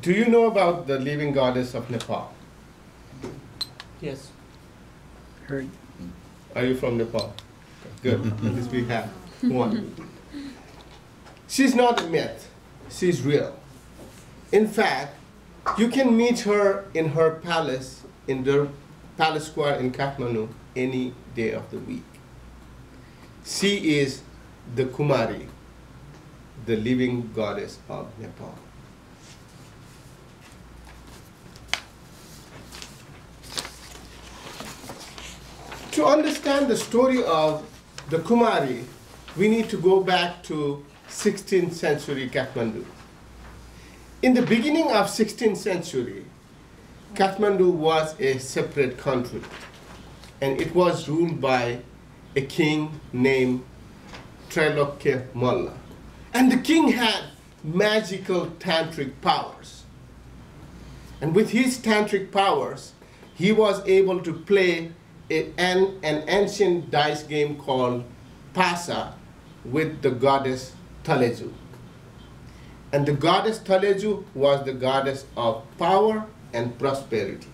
Do you know about the living goddess of Nepal? Yes. Heard. Are you from Nepal? Good. At least we have one. She's not a myth. She's real. In fact, you can meet her in her palace, in the palace square in Kathmandu, any day of the week. She is the Kumari, the living goddess of Nepal. To understand the story of the Kumari, we need to go back to 16th century Kathmandu. In the beginning of 16th century, Kathmandu was a separate country, and it was ruled by a king named Trailokya Malla. And the king had magical tantric powers. And with his tantric powers, he was able to play an ancient dice game called Pasa with the goddess Taleju. And the goddess Taleju was the goddess of power and prosperity.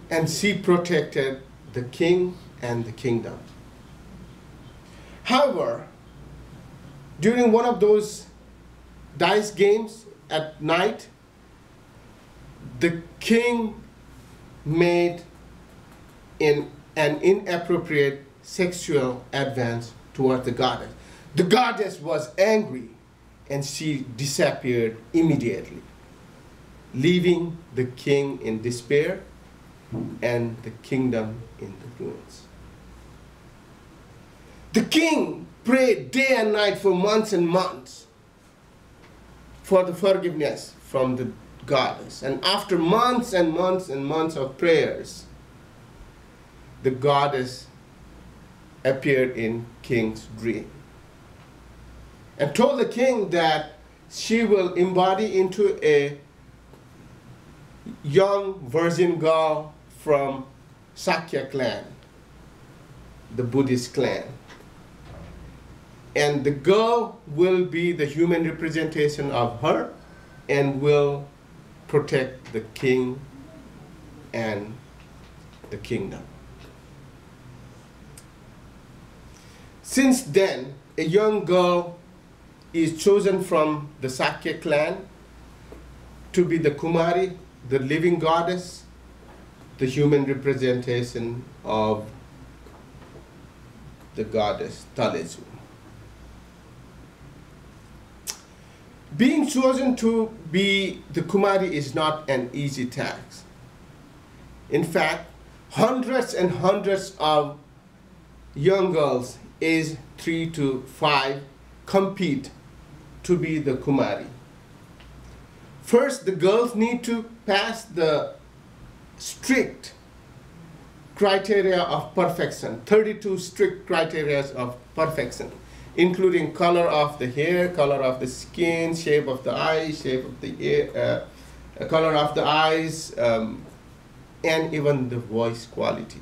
And she protected the king and the kingdom. However, during one of those dice games at night, the king made an inappropriate sexual advance toward the goddess. The goddess was angry and she disappeared immediately, leaving the king in despair and the kingdom in the ruins. The king prayed day and night for months and months for the forgiveness from the goddess. And after months and months and months of prayers, the goddess appeared in king's dream and told the king that she will embody into a young virgin girl from Sakya clan, the Buddhist clan. And the girl will be the human representation of her and will protect the king and the kingdom. Since then, a young girl is chosen from the Sakya clan to be the Kumari, the living goddess, the human representation of the goddess Taleju. Being chosen to be the Kumari is not an easy task. In fact, hundreds and hundreds of young girls aged 3 to 5 compete to be the Kumari. First, the girls need to pass the strict criteria of perfection, 32 strict criteria of perfection, including color of the hair, color of the skin, shape of the eyes, shape of the ear, color of the eyes, and even the voice quality.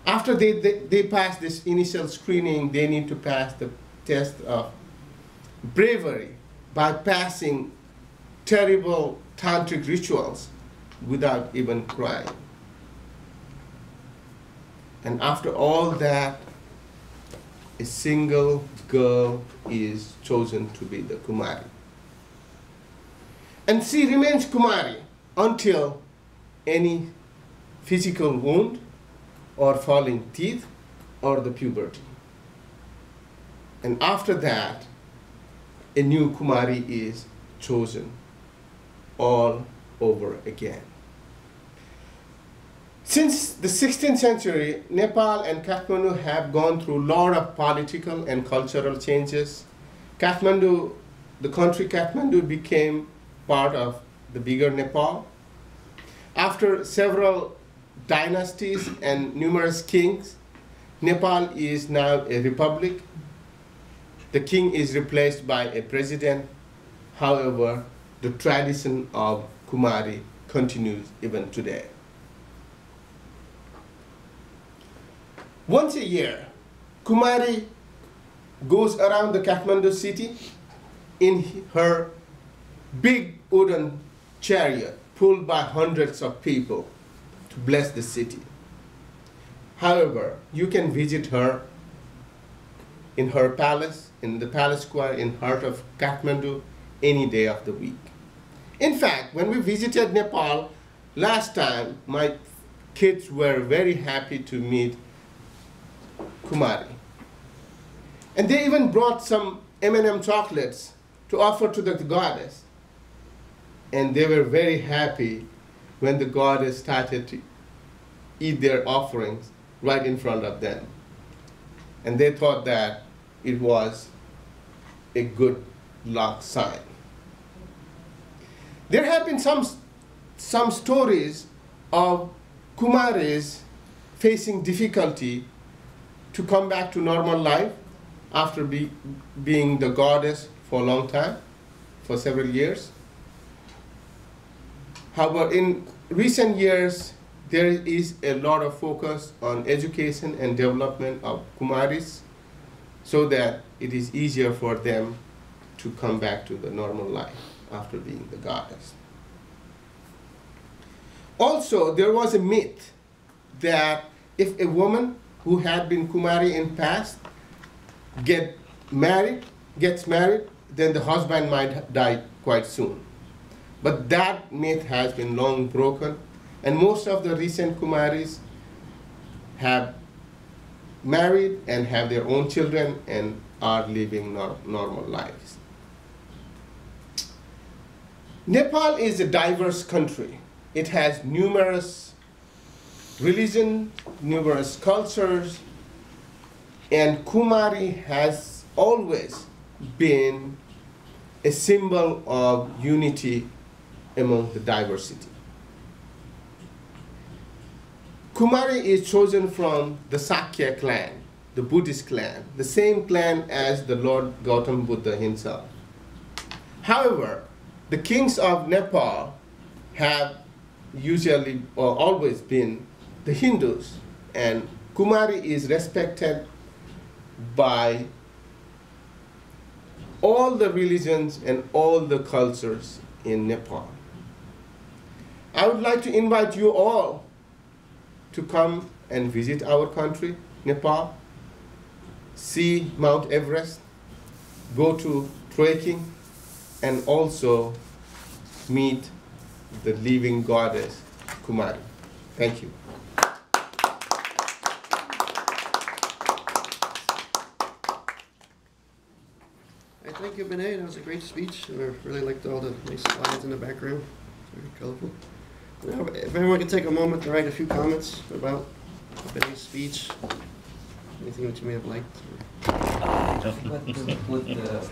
After they pass this initial screening, they need to pass the test of bravery by passing terrible tantric rituals without even crying. And after all that, a single girl is chosen to be the Kumari. And she remains Kumari until any physical wound or falling teeth or the puberty. And after that, a new Kumari is chosen all over again. Since the 16th century, Nepal and Kathmandu have gone through a lot of political and cultural changes. Kathmandu, the country Kathmandu, became part of the bigger Nepal. After several dynasties and numerous kings, Nepal is now a republic. The king is replaced by a president. However, the tradition of Kumari continues even today. Once a year, Kumari goes around the Kathmandu city in her big wooden chariot pulled by hundreds of people to bless the city. However, you can visit her in her palace, in the palace square in heart of Kathmandu, any day of the week. In fact, when we visited Nepal last time, my kids were very happy to meet Kumari. And they even brought some M&M chocolates to offer to the goddess. And they were very happy when the goddess started to eat their offerings right in front of them. And they thought that it was a good luck sign. There have been some stories of Kumaris facing difficulty to come back to normal life after being the goddess for a long time, for several years. However, in recent years, there is a lot of focus on education and development of Kumaris so that it is easier for them to come back to the normal life after being the goddess. Also, there was a myth that if a woman who had been Kumari in past gets married, then the husband might die quite soon. But that myth has been long broken, and most of the recent Kumaris have married and have their own children and are living normal lives. Nepal is a diverse country. It has numerous religions, numerous cultures, and Kumari has always been a symbol of unity among the diversity. Kumari is chosen from the Sakya clan, the Buddhist clan, the same clan as the Lord Gautam Buddha himself. However, the kings of Nepal have usually or always been the Hindus, and Kumari is respected by all the religions and all the cultures in Nepal. I would like to invite you all to come and visit our country, Nepal, see Mount Everest, go to trekking, and also meet the living goddess, Kumari. Thank you. Thank you, Vinay. That was a great speech. I really liked all the nice slides in the background. Very colorful. Now, if everyone could take a moment to write a few comments about Vinay's speech, anything that you may have liked. Just with the